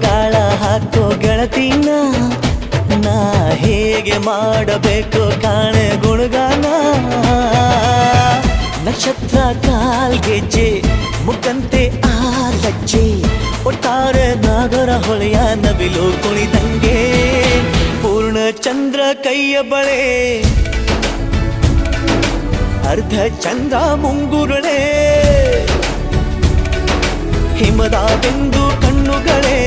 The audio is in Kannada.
ಗಾಳ ಹಾಕೋ ಗೆಳತಿನ ನಾ ಹೇಗೆ ಮಾಡಬೇಕು ಕಾಣೆ ಗುಣಗಾನ ನಕ್ಷತ್ರ ಕಾಲ್ಗೆಜ್ಜೆ ಮುಖಂತೆ ಆ ಲಜ್ಜೆ ಒಟ್ಟಾರೆ ನಾಗರ ಹೊಳೆಯ ನವಿಲು ಕುಣಿದಂಗೆ ಪೂರ್ಣ ಚಂದ್ರ ಕೈಯ ಬಳೆ ಅರ್ಧ ಚಂದ್ರ ಮುಂಗುರುಳೆ ಹಿಮದ ಬಿಂದು ಕಣ್ಣುಗಳೇ